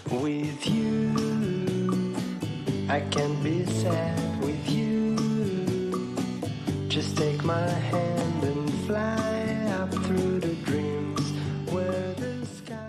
With you, I can be sad with you. Just take my hand and fly up through the dreams where the sky.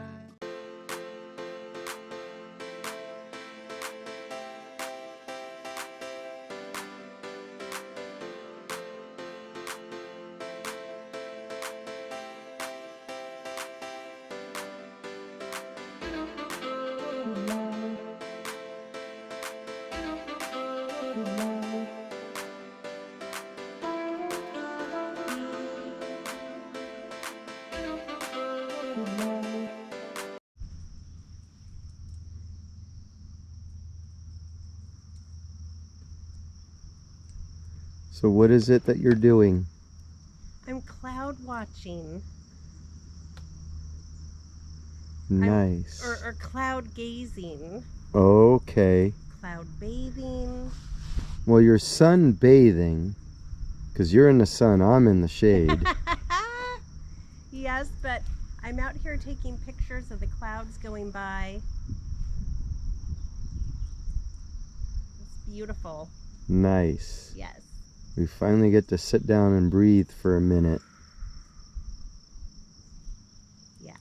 So what is it that you're doing? I'm cloud watching. Nice. Or cloud gazing. Okay. Cloud bathing. Well, you're sunbathing, because you're in the sun, I'm in the shade. Yes, but I'm out here taking pictures of the clouds going by. It's beautiful. Nice. Yes. We finally get to sit down and breathe for a minute. Yeah.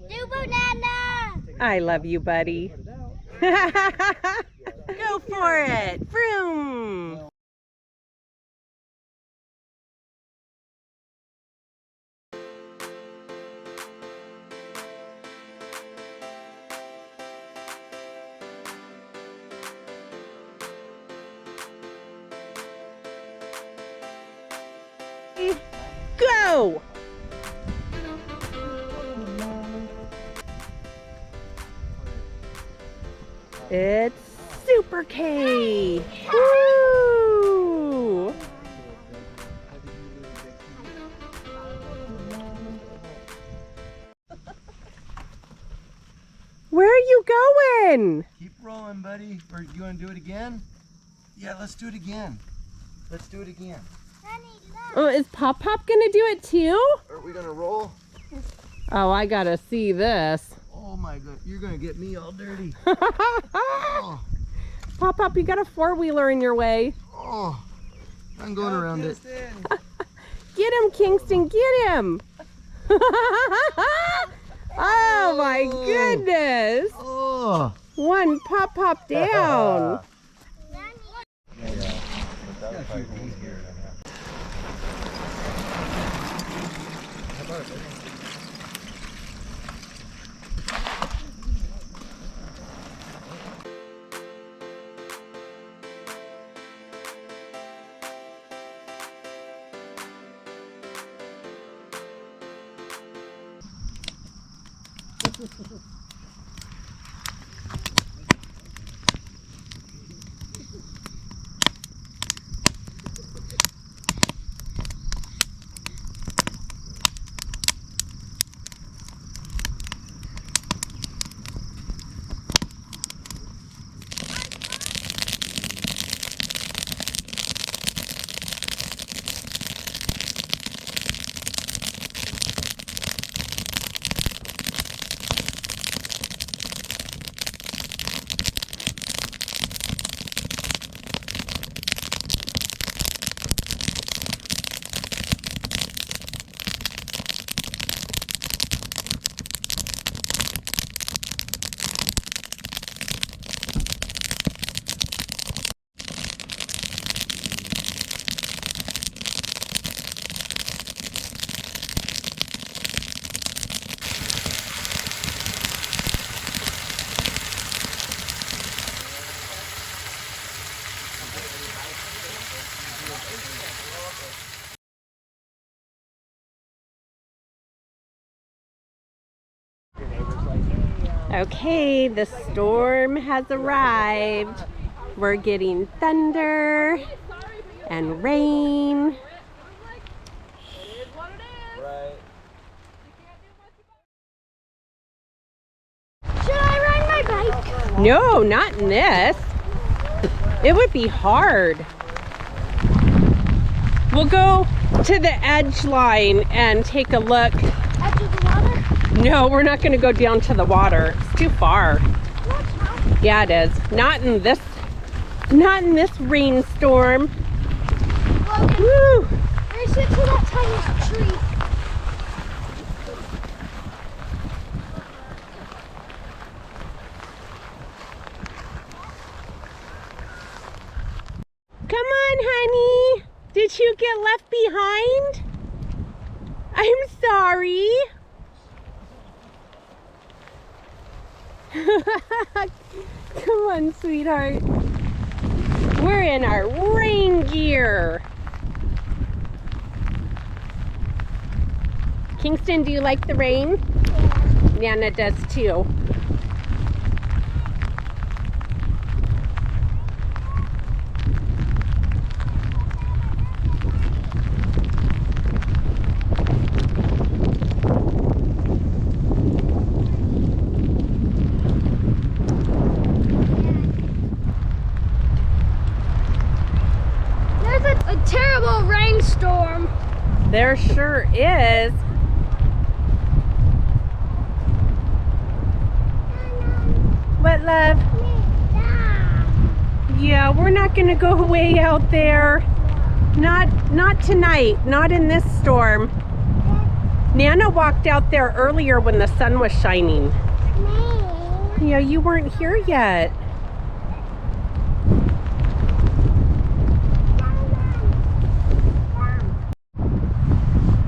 Do banana! I love you, buddy. Go for it. Vroom. Go. It's Super K. Woo! Where are you going? Keep rolling, buddy. Or you want to do it again? Yeah, let's do it again. Let's do it again. Honey, look. Oh, is Pop Pop gonna do it too? Are we going to roll? Oh, I gotta see this. Oh my god, you're going to get me all dirty. Oh, Pop Pop, you got a four-wheeler in your way. oh. I'm going around it. Get him, Kingston, get him. Oh my goodness. Oh. One Pop Pop down. Okay, the storm has arrived. We're getting thunder and rain. Should I ride my bike? No, not in this. It would be hard. We'll go to the edge line and take a look. Edge of the water? No, we're not going to go down to the water. It's too far. Yeah, it is. Not in this rainstorm. Logan, Woo! race it to that tiny tree. Come on, honey. Did you get left behind? I'm sorry. Come on, sweetheart. We're in our rain gear. Kingston, do you like the rain? Yeah. Nana does too. There's a terrible rainstorm. There sure is. What, love? Yeah, we're not gonna go way out there. Not tonight, not in this storm. Nana walked out there earlier when the sun was shining. Yeah, you weren't here yet.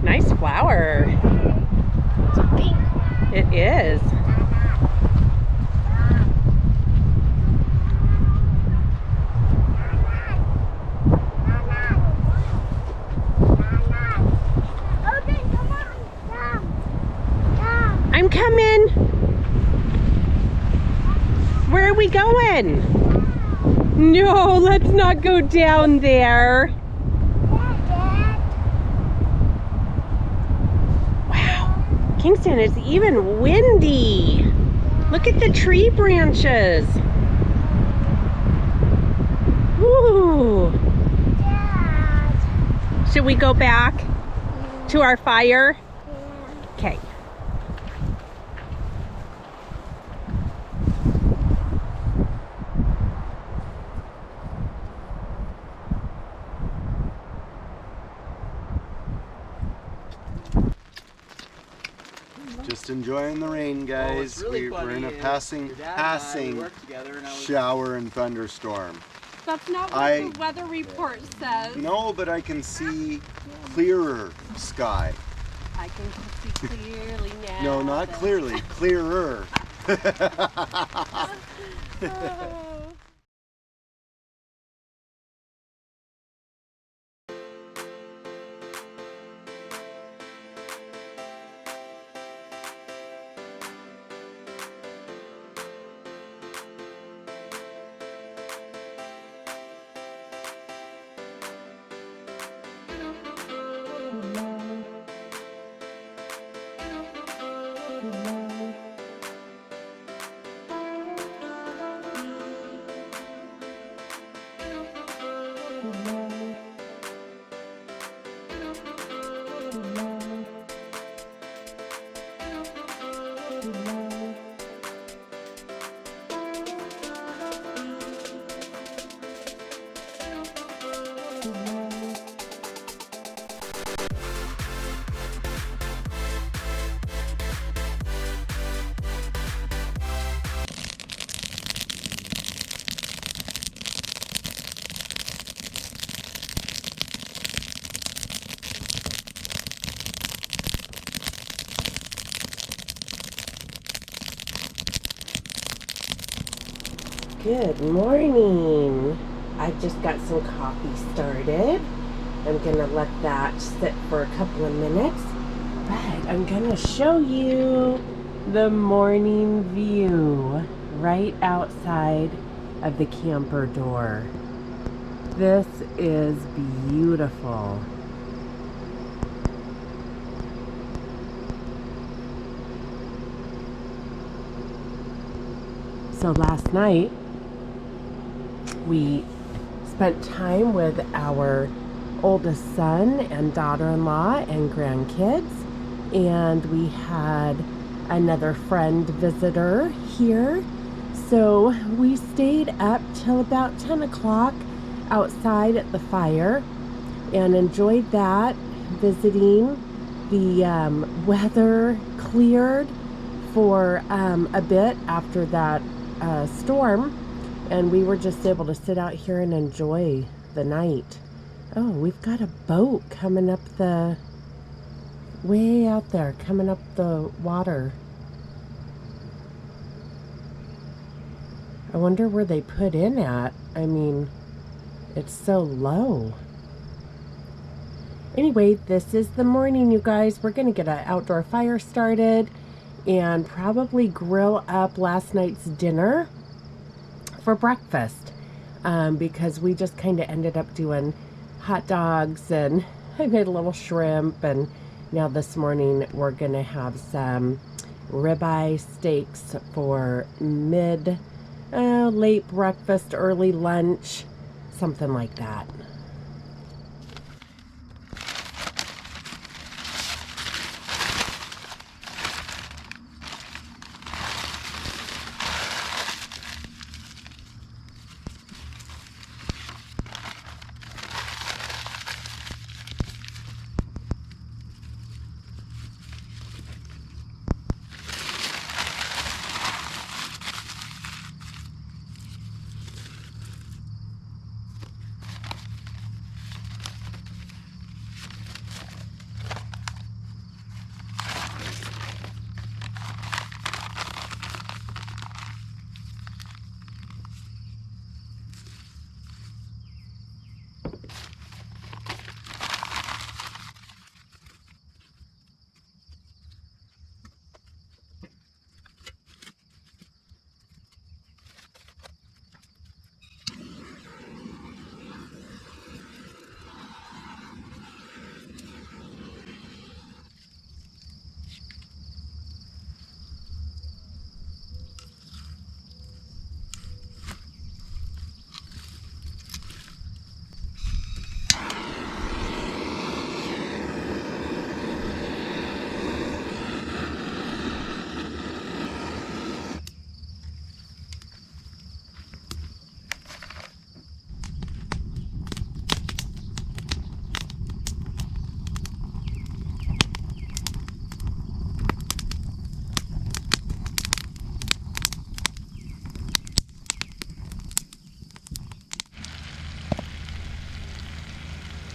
Nice flower. It is. I'm coming. Where are we going? No, let's not go down there. Wow, Kingston, it's even windy. Look at the tree branches. Woo. Should we go back to our fire? Okay. Just enjoying the rain, guys. We're in a passing shower and thunderstorm. That's not what the weather report says. No, but I can see clearer sky. I can see clearly now. No, not clearly, clearer. Good morning. I just got some coffee started. I'm gonna let that sit for a couple of minutes, but I'm gonna show you the morning view right outside of the camper door. This is beautiful. So last night we spent time with our oldest son and daughter-in-law and grandkids, and we had another friend visitor here. So we stayed up till about 10 o'clock outside at the fire and enjoyed that, visiting. The weather cleared for a bit after that storm, and we were just able to sit out here and enjoy the night. Oh, we've got a boat coming up the way out there, coming up the water. I wonder where they put in at. I mean, it's so low. Anyway, this is the morning, you guys. We're gonna get an outdoor fire started and probably grill up last night's dinner for breakfast, because we just kind of ended up doing hot dogs, and I made a little shrimp, and now this morning we're gonna have some ribeye steaks for late breakfast, early lunch, something like that.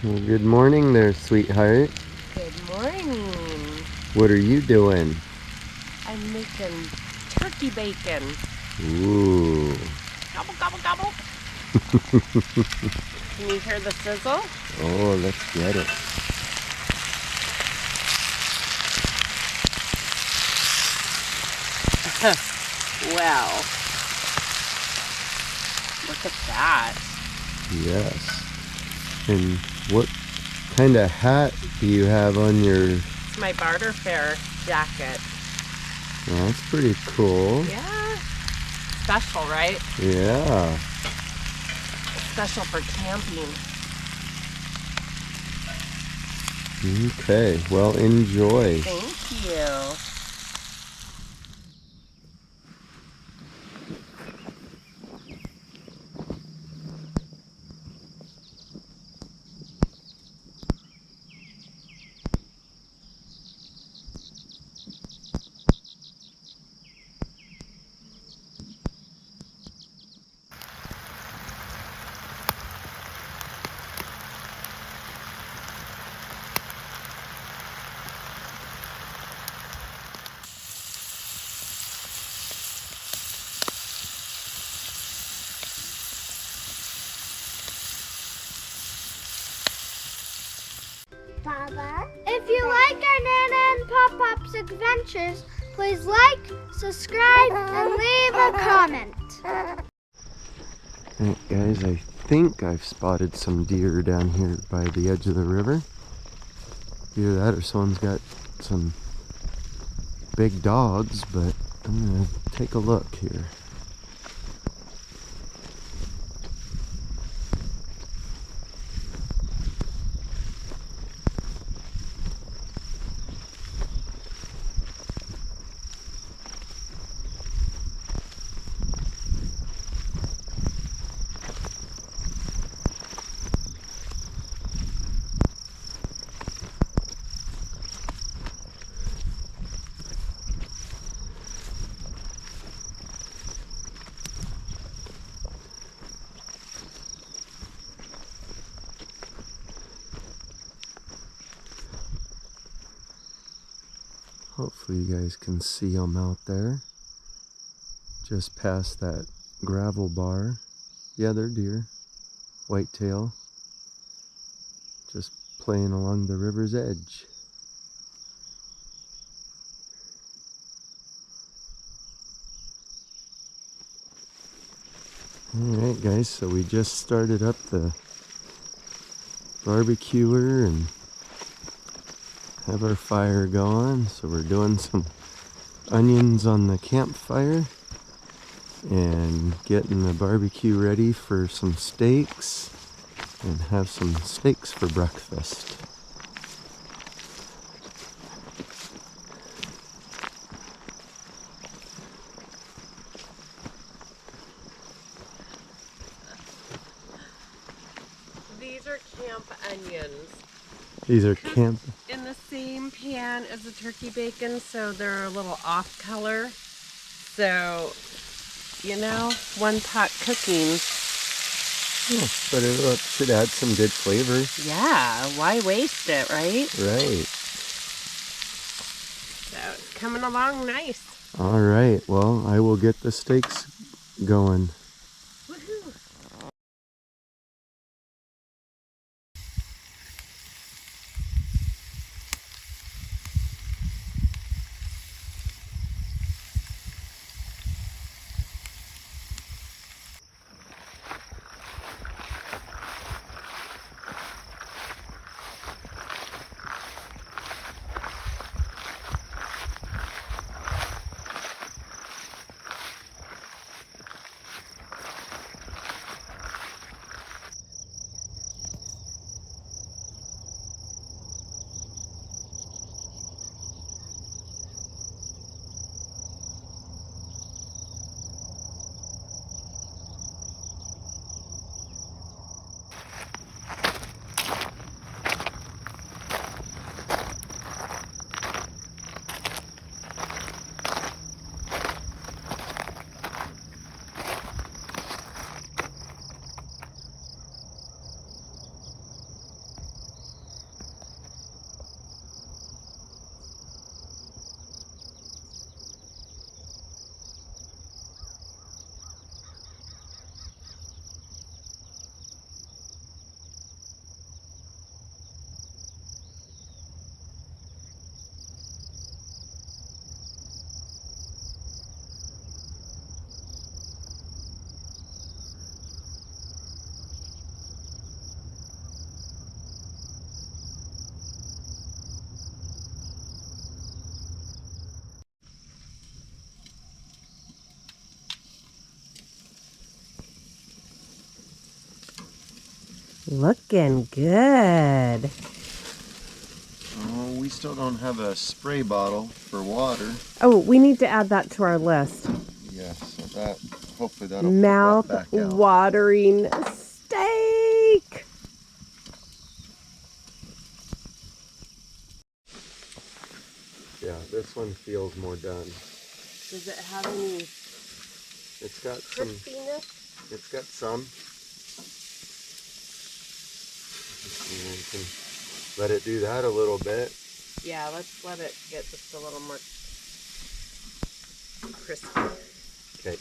Well, good morning there, sweetheart. Good morning. What are you doing? I'm making turkey bacon. Ooh. Gobble, gobble, gobble. Can you hear the sizzle? Oh, let's get it. Well, look at that. Yes. And what kind of hat do you have on your... It's my barter fair jacket. Well, that's pretty cool. Yeah. Special, right? Yeah. Special for camping. Okay, well, enjoy. Thank you. Baba. If you like our Nana and Pop-Pop's adventures, Please like, subscribe, and leave a comment. Alright guys, I think I've spotted some deer down here by the edge of the river. Either that or someone's got some big dogs, but I'm gonna take a look here. Hopefully you guys can see them out there. Just past that gravel bar. Yeah, they're deer. Whitetail. Just playing along the river's edge. Alright guys, so we just started up the barbecuer and have our fire going. So we're doing some onions on the campfire and getting the barbecue ready for some steaks and have some steaks for breakfast. These are camp onions. These are camp. In the same pan as the turkey bacon, so they're a little off color. So, you know, one pot cooking. Oh, but it should add some good flavor. Yeah, why waste it, right? Right. So it's coming along nice. All right. Well, I will get the steaks going. Woohoo! Looking good. Oh, we still don't have a spray bottle for water. Oh, we need to add that to our list. Yes, so that hopefully that'll Mouth put that back out. watering steak. Yeah, this one feels more done. Does it have any It's got some. crispiness? It's got some. And then you can let it do that a little bit. Yeah, let's let it get just a little more crispy. Okay.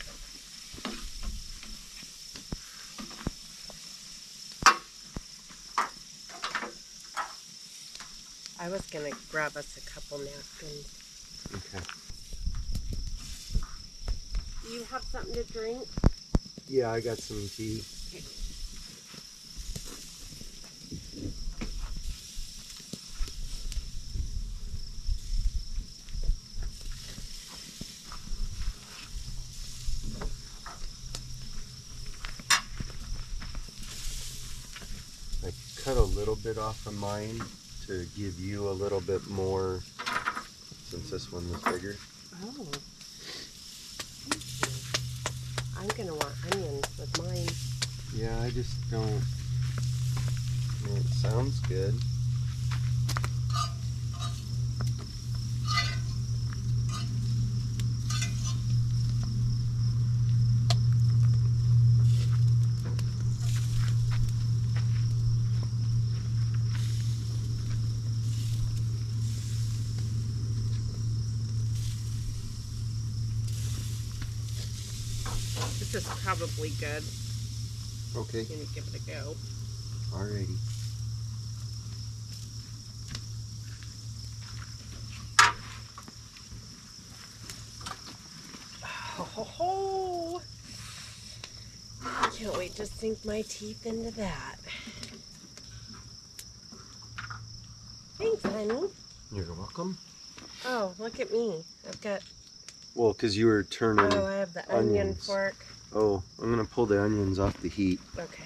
I was gonna grab us a couple napkins. Okay. Do you have something to drink? Yeah, I got some tea. Okay. I cut a little bit off of mine to give you a little bit more, since this one was bigger. Oh. Thank you. I'm gonna want onions with mine. Yeah, I just don't. I mean, it sounds good. This is probably good. Okay. I'm gonna give it a go. Alrighty. Oh, I can't wait to sink my teeth into that. Thanks, honey. You're welcome. Oh, look at me. I've got, Well, because you were turning. oh, I have the onion onions. fork. Oh, I'm gonna pull the onions off the heat. Okay.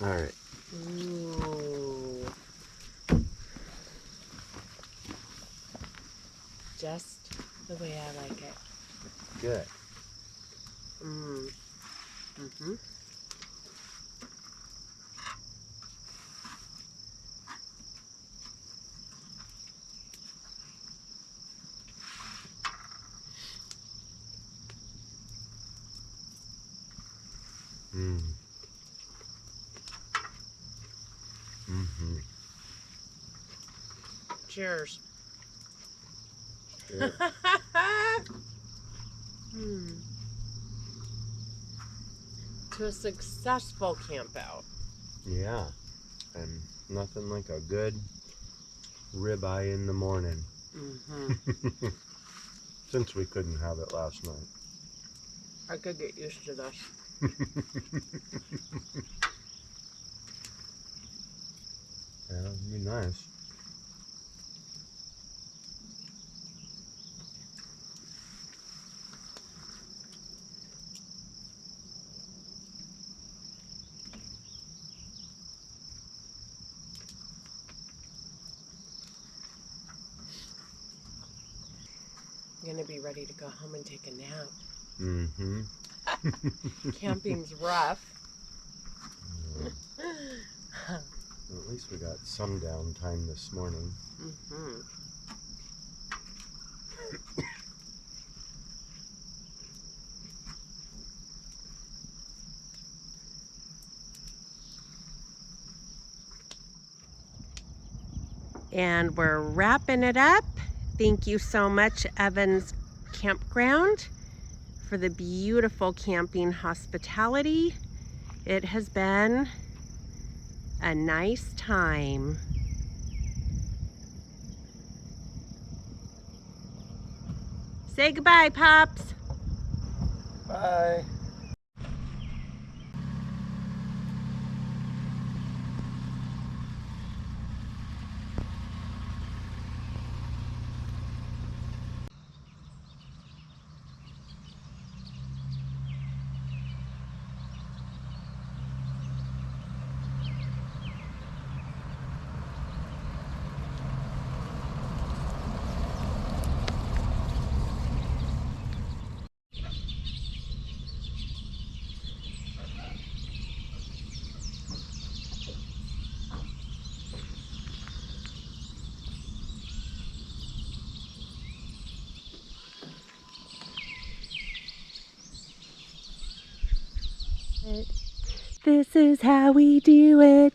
All right. Ooh. Just the way I like it. Good. Mmm. Mm-hmm. Mm. Mm-hmm. Cheers. Yeah. To a successful camp out. Yeah. And nothing like a good ribeye in the morning. Mm-hmm. Since we couldn't have it last night. I could get used to this. Yeah, it'd be nice. I'm gonna be ready to go home and take a nap. Mm-hmm. Camping's rough. Well, at least we got some downtime this morning. Mm-hmm. And we're wrapping it up. Thank you so much, Evans Campground, for the beautiful camping hospitality. It has been a nice time. Say goodbye, Pops. Bye. This is how we do it.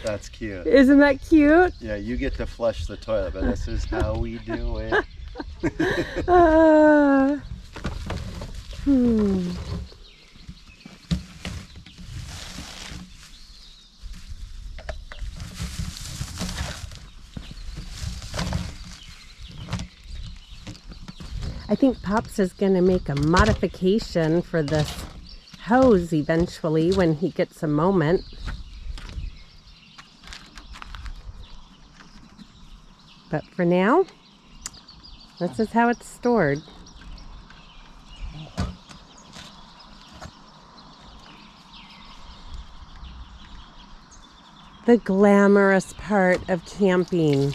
That's cute. Isn't that cute? Yeah, you get to flush the toilet, but this is how we do it. think Pops is going to make a modification for this hose eventually when he gets a moment. But for now, this is how it's stored. The glamorous part of camping.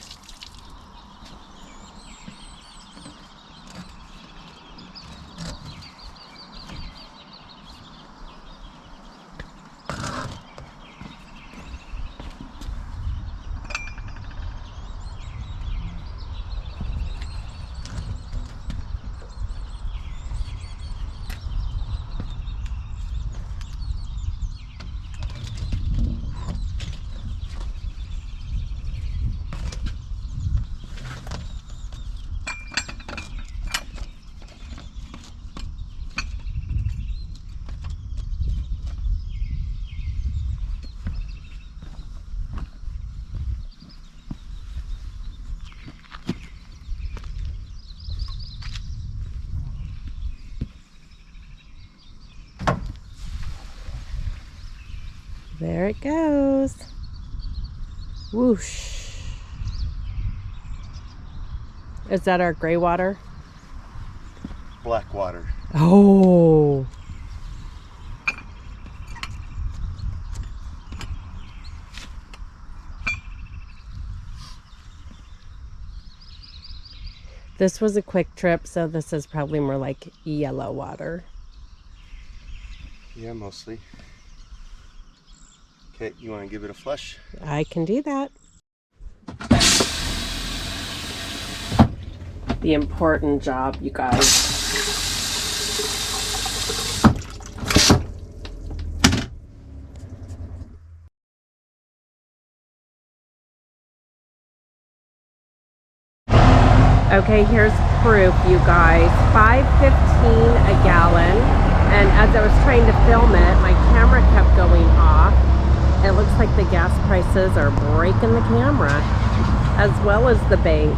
There it goes. Whoosh. Is that our gray water? Black water. Oh. This was a quick trip, so this is probably more like yellow water. Yeah, mostly. Okay, you want to give it a flush? I can do that. The important job, you guys. Okay, here's proof, you guys. $5.15 a gallon. And as I was trying to film it, my camera kept going off. It looks like the gas prices are breaking the camera, as well as the bank.